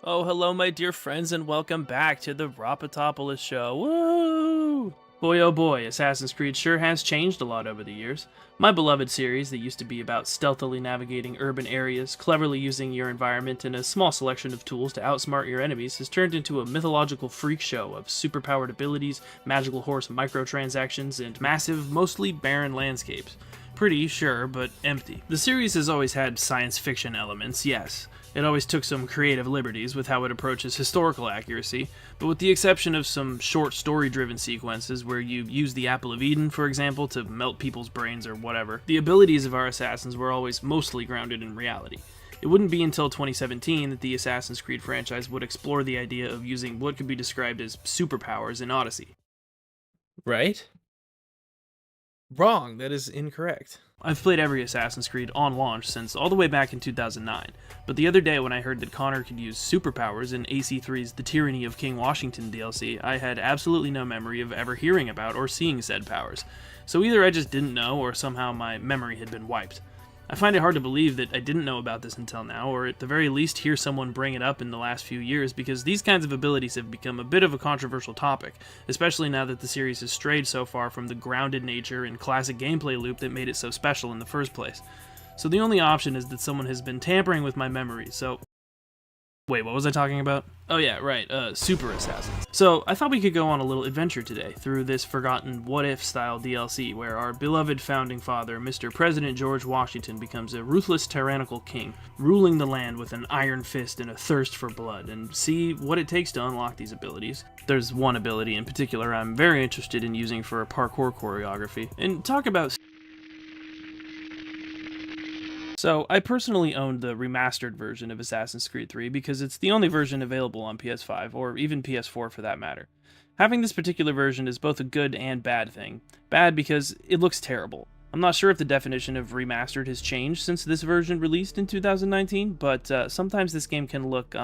Oh, hello, my dear friends, and welcome back to the Rapatopolis Show. Woo! Boy, oh boy, Assassin's Creed sure has changed a lot over the years. My beloved series that used to be about stealthily navigating urban areas, cleverly using your environment, and a small selection of tools to outsmart your enemies has turned into a mythological freak show of superpowered abilities, magical horse microtransactions, and massive, mostly barren landscapes. Pretty, sure, but empty. The series has always had science fiction elements, yes. It always took some creative liberties with how it approaches historical accuracy, but with the exception of some short story-driven sequences where you use the Apple of Eden, for example, to melt people's brains or whatever, the abilities of our assassins were always mostly grounded in reality. It wouldn't be until 2017 that the Assassin's Creed franchise would explore the idea of using what could be described as superpowers in Odyssey. Right? Wrong, that is incorrect. I've played every Assassin's Creed on launch since all the way back in 2009, but the other day when I heard that Connor could use superpowers in AC3's The Tyranny of King Washington DLC, I had absolutely no memory of ever hearing about or seeing said powers. So either I just didn't know, or somehow my memory had been wiped. I find it hard to believe that I didn't know about this until now, or at the very least hear someone bring it up in the last few years, because these kinds of abilities have become a bit of a controversial topic, especially now that the series has strayed so far from the grounded nature and classic gameplay loop that made it so special in the first place. So the only option is that someone has been tampering with my memory, so... Wait, what was I talking about? Oh yeah, right, Super Assassins. So, I thought we could go on a little adventure today through this forgotten what-if style DLC where our beloved founding father, Mr. President George Washington, becomes a ruthless tyrannical king, ruling the land with an iron fist and a thirst for blood, and see what it takes to unlock these abilities. There's one ability in particular I'm very interested in using for a parkour choreography, and talk about... So, I personally owned the remastered version of Assassin's Creed 3 because it's the only version available on PS5, or even PS4 for that matter. Having this particular version is both a good and bad thing. Bad because it looks terrible. I'm not sure if the definition of remastered has changed since this version released in 2019, but sometimes this game can look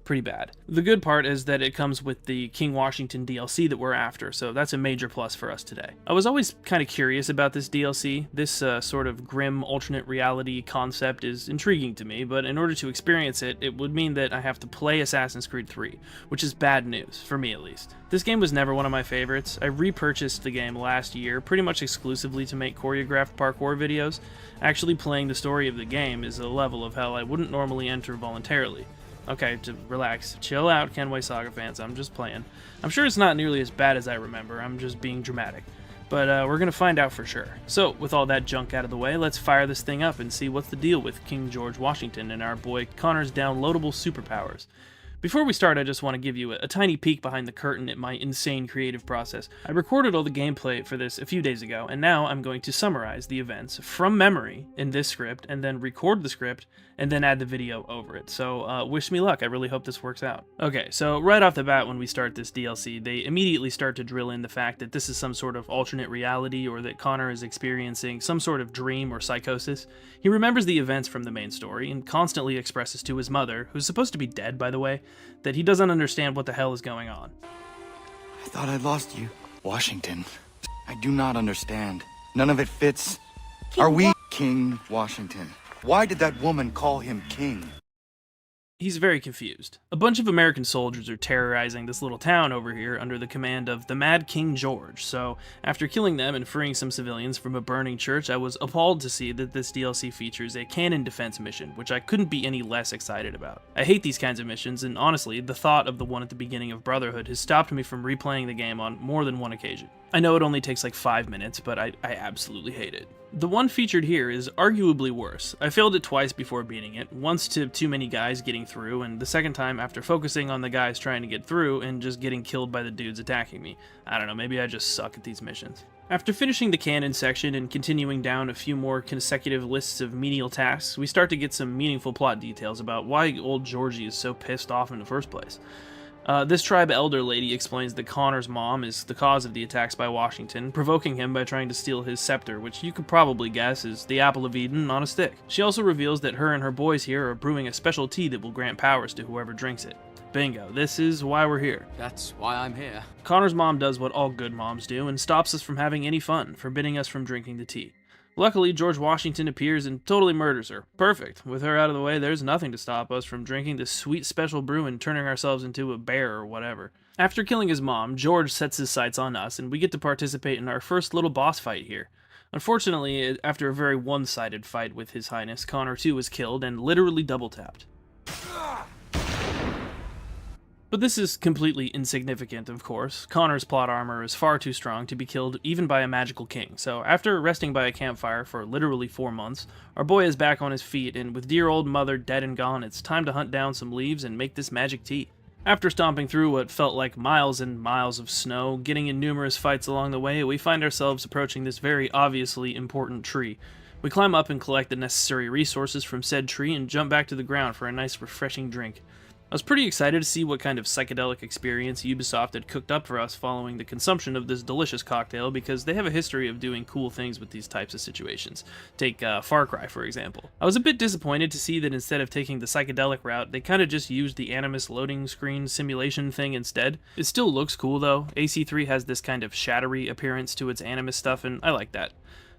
pretty bad. The good part is that it comes with the King Washington DLC that we're after, so that's a major plus for us today. I was always kind of curious about this DLC. This sort of grim alternate reality concept is intriguing to me, but in order to experience it, it would mean that I have to play Assassin's Creed 3, which is bad news, for me at least. This game was never one of my favorites. I repurchased the game last year, pretty much exclusively to make choreographed parkour videos. Actually playing the story of the game is a level of hell I wouldn't normally enter voluntarily. Okay, to relax. Chill out, Kenway Saga fans, I'm just playing. I'm sure it's not nearly as bad as I remember, I'm just being dramatic. But we're gonna find out for sure. So, with all that junk out of the way, let's fire this thing up and see what's the deal with King George Washington and our boy Connor's downloadable superpowers. Before we start, I just want to give you a tiny peek behind the curtain at my insane creative process. I recorded all the gameplay for this a few days ago, and now I'm going to summarize the events from memory in this script, and then record the script, and then add the video over it. So, wish me luck. I really hope this works out. Okay, so right off the bat when we start this DLC, they immediately start to drill in the fact that this is some sort of alternate reality, or that Connor is experiencing some sort of dream or psychosis. He remembers the events from the main story, and constantly expresses to his mother, who's supposed to be dead by the way, that he doesn't understand what the hell is going on. I thought I'd lost you. Washington. I do not understand. None of it fits. Are we King Washington? Why did that woman call him king? He's very confused. A bunch of American soldiers are terrorizing this little town over here under the command of the Mad King George, so after killing them and freeing some civilians from a burning church, I was appalled to see that this DLC features a canon defense mission, which I couldn't be any less excited about. I hate these kinds of missions, and honestly, the thought of the one at the beginning of Brotherhood has stopped me from replaying the game on more than one occasion. I know it only takes like 5 minutes, but I absolutely hate it. The one featured here is arguably worse. I failed it twice before beating it, once to too many guys getting through, and the second time after focusing on the guys trying to get through and just getting killed by the dudes attacking me. I don't know, maybe I just suck at these missions. After finishing the canon section and continuing down a few more consecutive lists of menial tasks, we start to get some meaningful plot details about why old Georgie is so pissed off in the first place. This tribe elder lady explains that Connor's mom is the cause of the attacks by Washington, provoking him by trying to steal his scepter, which you could probably guess is the Apple of Eden on a stick. She also reveals that her and her boys here are brewing a special tea that will grant powers to whoever drinks it. Bingo, this is why we're here. That's why I'm here. Connor's mom does what all good moms do and stops us from having any fun, forbidding us from drinking the tea. Luckily, George Washington appears and totally murders her. Perfect. With her out of the way, there's nothing to stop us from drinking this sweet special brew and turning ourselves into a bear or whatever. After killing his mom, George sets his sights on us, and we get to participate in our first little boss fight here. Unfortunately, after a very one-sided fight with His Highness, Connor too was killed and literally double-tapped. But this is completely insignificant, of course. Connor's plot armor is far too strong to be killed even by a magical king, so after resting by a campfire for literally 4 months, our boy is back on his feet, and with dear old mother dead and gone, it's time to hunt down some leaves and make this magic tea. After stomping through what felt like miles and miles of snow, getting in numerous fights along the way, we find ourselves approaching this very obviously important tree. We climb up and collect the necessary resources from said tree and jump back to the ground for a nice refreshing drink. I was pretty excited to see what kind of psychedelic experience Ubisoft had cooked up for us following the consumption of this delicious cocktail, because they have a history of doing cool things with these types of situations. Take Far Cry, for example. I was a bit disappointed to see that instead of taking the psychedelic route, they kind of just used the Animus loading screen simulation thing instead. It still looks cool though. AC3 has this kind of shattery appearance to its Animus stuff, and I like that.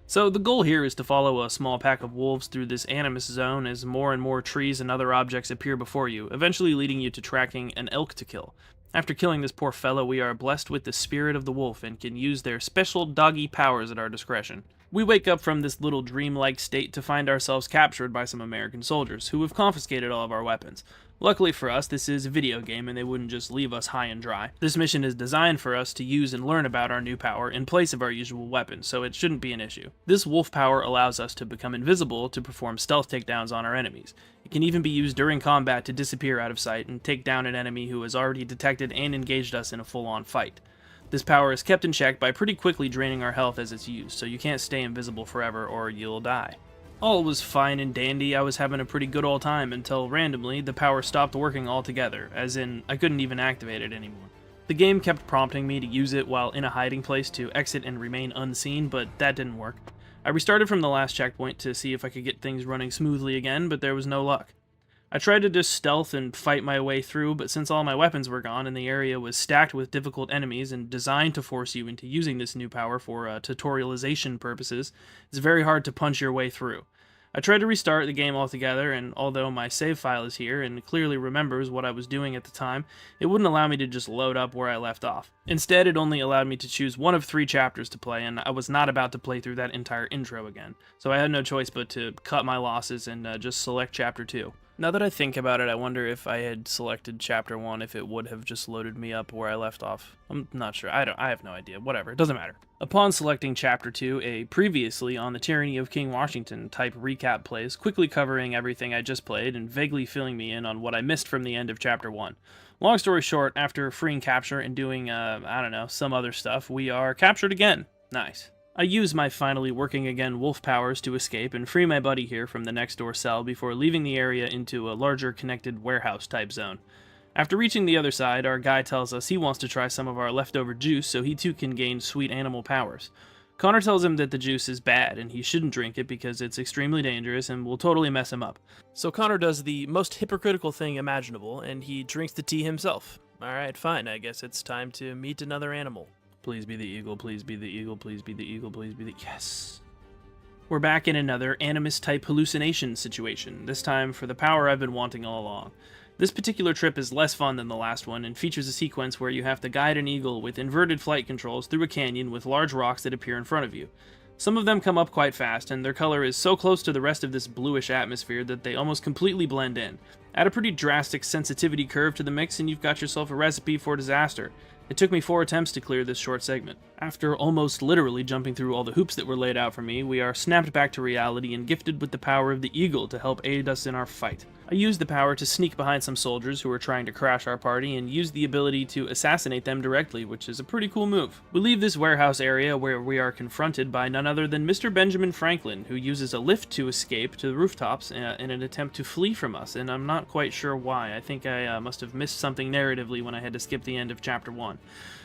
So the goal here is to follow a small pack of wolves through this Animus zone as more and more trees and other objects appear before you, eventually leading you to tracking an elk to kill. After killing this poor fellow, we are blessed with the spirit of the wolf and can use their special doggy powers at our discretion. We wake up from this little dreamlike state to find ourselves captured by some American soldiers, who have confiscated all of our weapons. Luckily for us, this is a video game and they wouldn't just leave us high and dry. This mission is designed for us to use and learn about our new power in place of our usual weapons, so it shouldn't be an issue. This wolf power allows us to become invisible to perform stealth takedowns on our enemies. It can even be used during combat to disappear out of sight and take down an enemy who has already detected and engaged us in a full-on fight. This power is kept in check by pretty quickly draining our health as it's used, so you can't stay invisible forever or you'll die. All was fine and dandy, I was having a pretty good old time until randomly the power stopped working altogether, as in I couldn't even activate it anymore. The game kept prompting me to use it while in a hiding place to exit and remain unseen, but that didn't work. I restarted from the last checkpoint to see if I could get things running smoothly again, but there was no luck. I tried to just stealth and fight my way through, but since all my weapons were gone and the area was stacked with difficult enemies and designed to force you into using this new power for tutorialization purposes, it's very hard to punch your way through. I tried to restart the game altogether, and although my save file is here and clearly remembers what I was doing at the time, it wouldn't allow me to just load up where I left off. Instead, it only allowed me to choose one of 3 chapters to play, and I was not about to play through that entire intro again, so I had no choice but to cut my losses and just select Chapter 2. Now that I think about it, I wonder if I had selected Chapter 1 if it would have just loaded me up where I left off. I'm not sure. I have no idea. Whatever. It doesn't matter. Upon selecting Chapter 2, a previously on the Tyranny of King Washington type recap plays, quickly covering everything I just played and vaguely filling me in on what I missed from the end of Chapter 1. Long story short, after freeing capture and doing, I don't know, some other stuff, we are captured again. Nice. I use my finally working again wolf powers to escape and free my buddy here from the next door cell before leaving the area into a larger connected warehouse type zone. After reaching the other side, our guy tells us he wants to try some of our leftover juice so he too can gain sweet animal powers. Connor tells him that the juice is bad and he shouldn't drink it because it's extremely dangerous and will totally mess him up. So Connor does the most hypocritical thing imaginable and he drinks the tea himself. Alright, fine, I guess it's time to meet another animal. Please be the eagle, please be the eagle, please be the eagle, please be the... Yes! We're back in another Animus-type hallucination situation, this time for the power I've been wanting all along. This particular trip is less fun than the last one and features a sequence where you have to guide an eagle with inverted flight controls through a canyon with large rocks that appear in front of you. Some of them come up quite fast, and their color is so close to the rest of this bluish atmosphere that they almost completely blend in. Add a pretty drastic sensitivity curve to the mix and you've got yourself a recipe for disaster. It took me 4 attempts to clear this short segment. After almost literally jumping through all the hoops that were laid out for me, we are snapped back to reality and gifted with the power of the eagle to help aid us in our fight. I used the power to sneak behind some soldiers who were trying to crash our party and used the ability to assassinate them directly, which is a pretty cool move. We leave this warehouse area where we are confronted by none other than Mr. Benjamin Franklin, who uses a lift to escape to the rooftops in an attempt to flee from us, and I'm not quite sure why. I think I must have missed something narratively when I had to skip the end of Chapter 1.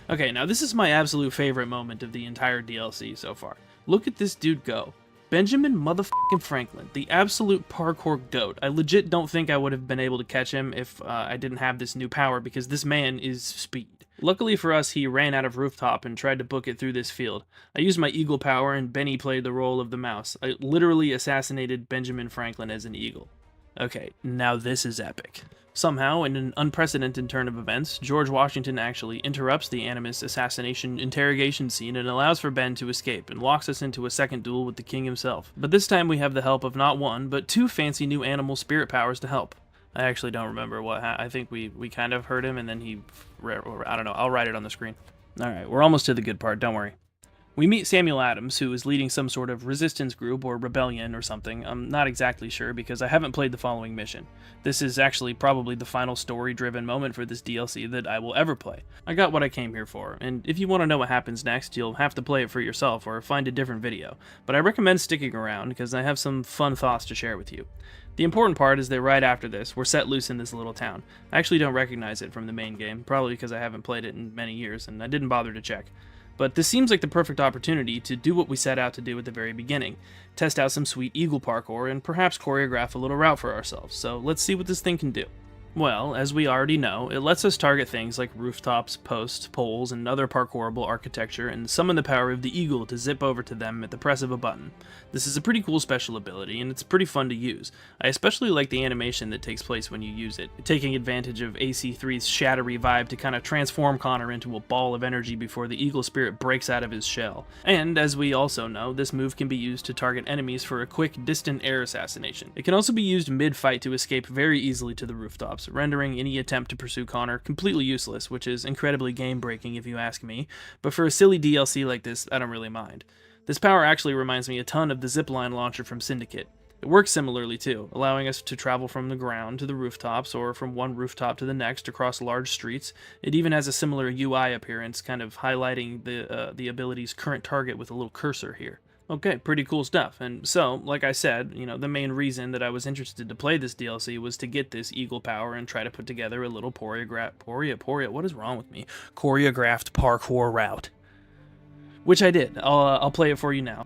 Okay, now this is my absolute favorite moment of the entire DLC so far. Look at this dude go. Benjamin motherfucking Franklin, the absolute parkour goat. I legit don't think I would have been able to catch him if I didn't have this new power, because this man is speed. Luckily for us, he ran out of rooftop and tried to book it through this field. I used my eagle power, and Benny played the role of the mouse. I literally assassinated Benjamin Franklin as an eagle. Okay, now this is epic. Somehow, in an unprecedented turn of events, George Washington actually interrupts the Animus assassination interrogation scene and allows for Ben to escape, and locks us into a second duel with the king himself. But this time we have the help of not one, but two fancy new animal spirit powers to help. I actually don't remember what I think we kind of heard him, and then I don't know, I'll write it on the screen. Alright, we're almost to the good part, don't worry. We meet Samuel Adams, who is leading some sort of resistance group or rebellion or something. I'm not exactly sure because I haven't played the following mission. This is actually probably the final story-driven moment for this DLC that I will ever play. I got what I came here for, and if you want to know what happens next, you'll have to play it for yourself or find a different video. But I recommend sticking around because I have some fun thoughts to share with you. The important part is that right after this, we're set loose in this little town. I actually don't recognize it from the main game, probably because I haven't played it in many years and I didn't bother to check. But this seems like the perfect opportunity to do what we set out to do at the very beginning. Test out some sweet eagle parkour and perhaps choreograph a little route for ourselves, so let's see what this thing can do. Well, as we already know, it lets us target things like rooftops, posts, poles, and other parkourable architecture and summon the power of the eagle to zip over to them at the press of a button. This is a pretty cool special ability, and it's pretty fun to use. I especially like the animation that takes place when you use it, taking advantage of AC3's shattery vibe to kind of transform Connor into a ball of energy before the eagle spirit breaks out of his shell. And, as we also know, this move can be used to target enemies for a quick, distant air assassination. It can also be used mid-fight to escape very easily to the rooftops, rendering any attempt to pursue Connor completely useless, which is incredibly game-breaking if you ask me, but for a silly DLC like this, I don't really mind. This power actually reminds me a ton of the zipline launcher from Syndicate. It works similarly too, allowing us to travel from the ground to the rooftops, or from one rooftop to the next across large streets. It even has a similar UI appearance, kind of highlighting the ability's current target with a little cursor here. Okay, pretty cool stuff. And so, like I said, the main reason that I was interested to play this DLC was to get this eagle power and try to put together a little what is wrong with me? Choreographed parkour route. Which I did. I'll play it for you now.